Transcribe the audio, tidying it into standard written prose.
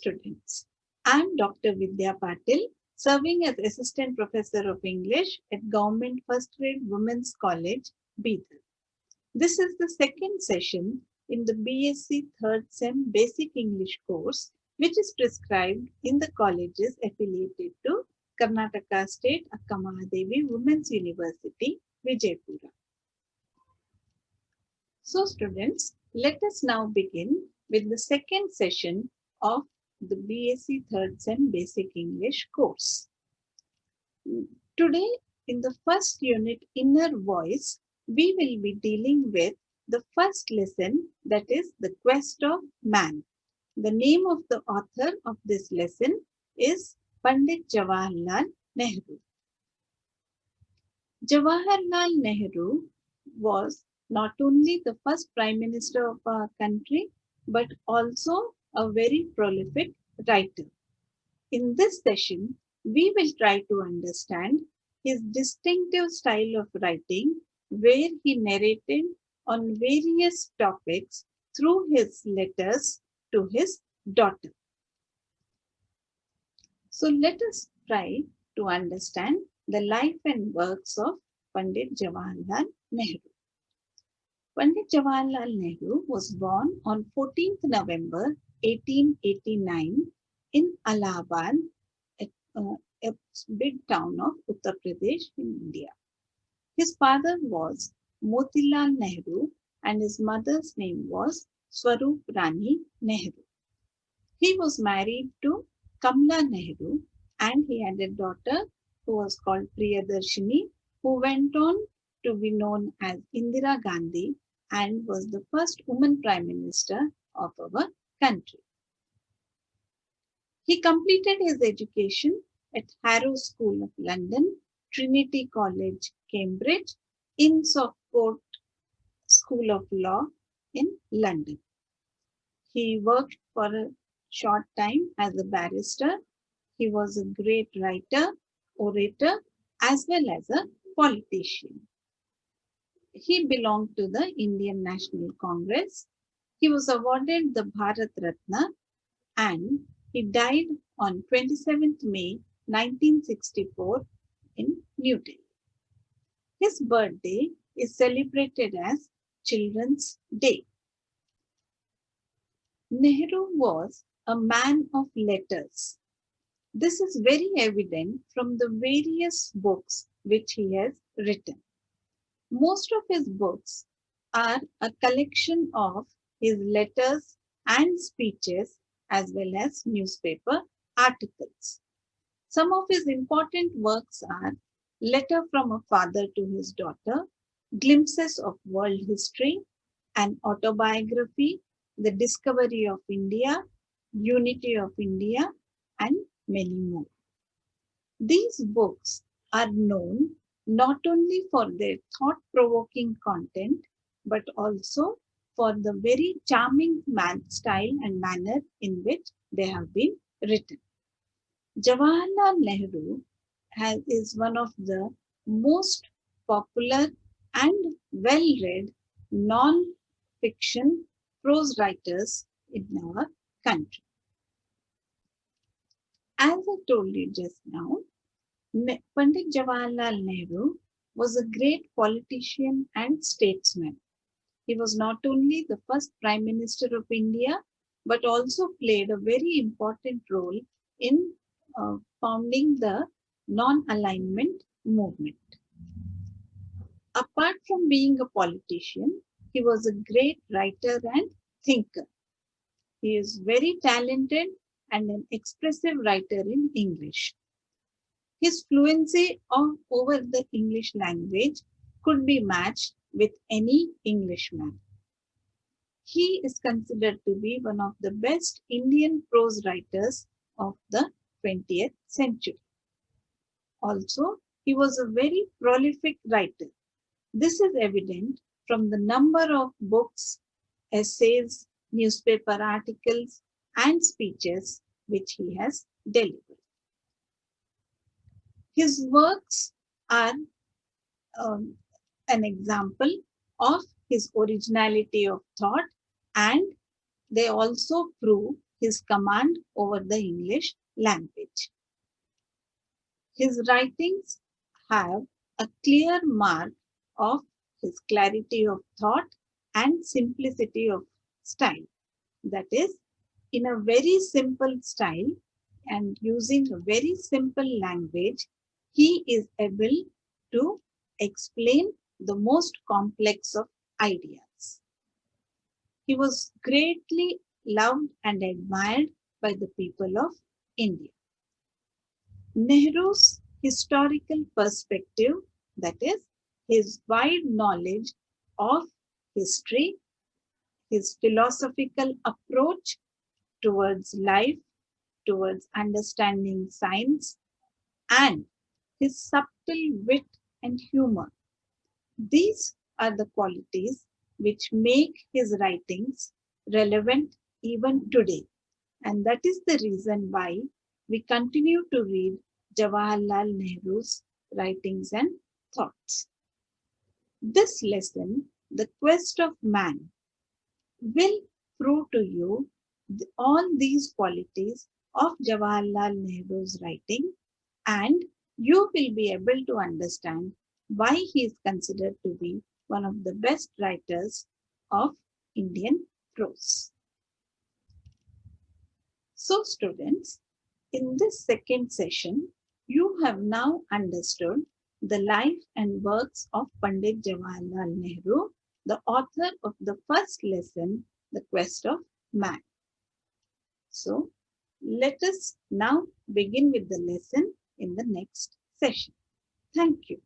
students. I am Dr. Vidya Patil, serving as Assistant Professor of English at Government First Grade Women's College, Bidar. This is the second session in the BSc III SEM Basic English course, which is prescribed in the colleges affiliated to Karnataka State Akka Mahadevi Women's University, Vijaypura. So students, let us now begin with the second session of the BSc III SEM Basic English course. Today, in the first unit, Inner Voice, we will be dealing with the first lesson, that is the Quest of Man. The name of the author of this lesson is Pandit Jawaharlal Nehru. Jawaharlal Nehru was not only the first Prime Minister of our country, but also a very prolific writer. In this session, we will try to understand his distinctive style of writing, where he narrated on various topics through his letters to his daughter. So let us try to understand the life and works of Pandit Jawaharlal Nehru. Pandit Jawaharlal Nehru was born on 14th November 1889 in Allahabad, a big town of Uttar Pradesh in India. His father was Motilal Nehru and his mother's name was Swarup Rani Nehru. He was married to Kamla Nehru and he had a daughter who was called Priyadarshini, who went on to be known as Indira Gandhi and was the first woman Prime Minister of our country. He completed his education at Harrow School of London, Trinity College, Cambridge, Inns of Court School of Law in London. He worked for a short time as a barrister. He was a great writer, orator, as well as a politician. He belonged to the Indian National Congress. He was awarded the Bharat Ratna and he died on 27th May 1964 in New Delhi. His birthday is celebrated as Children's Day. Nehru was a man of letters. This is very evident from the various books which he has written. Most of his books are a collection of his letters and speeches as well as newspaper articles. Some of his important works are Letter from a Father to His Daughter, Glimpses of World History, an Autobiography, The Discovery of India, Unity of India, and many more. These books are known not only for their thought-provoking content, but also for the very charming style and manner in which they have been written. Jawaharlal Nehru is one of the most popular and well-read non-fiction prose writers in our country. As I told you just now, Pandit Jawaharlal Nehru was a great politician and statesman. He was not only the first Prime Minister of India, but also played a very important role in founding the non-alignment movement. Apart from being a politician, he was a great writer and thinker. He is very talented and an expressive writer in English. His fluency over the English language could be matched with any Englishman. He is considered to be one of the best Indian prose writers of the 20th century. Also, he was a very prolific writer. This is evident from the number of books, essays, newspaper articles, and speeches which he has delivered. His works are an example of his originality of thought, and they also prove his command over the English language. His writings have a clear mark of his clarity of thought and simplicity of style. That is, in a very simple style and using a very simple language, he is able to explain the most complex of ideas. He was greatly loved and admired by the people of India. Nehru's historical perspective, that is, his wide knowledge of history, his philosophical approach towards life, towards understanding science, and his subtle wit and humor. These are the qualities which make his writings relevant even today. And that is the reason why we continue to read Jawaharlal Nehru's writings and thoughts. This lesson, The Quest of Man, will prove to you all these qualities of Jawaharlal Nehru's writing, and you will be able to understand why he is considered to be one of the best writers of Indian prose. So students, in this second session, you have now understood the life and works of Pandit Jawaharlal Nehru, the author of the first lesson, The Quest of Man. So, let us now begin with the lesson in the next session. Thank you.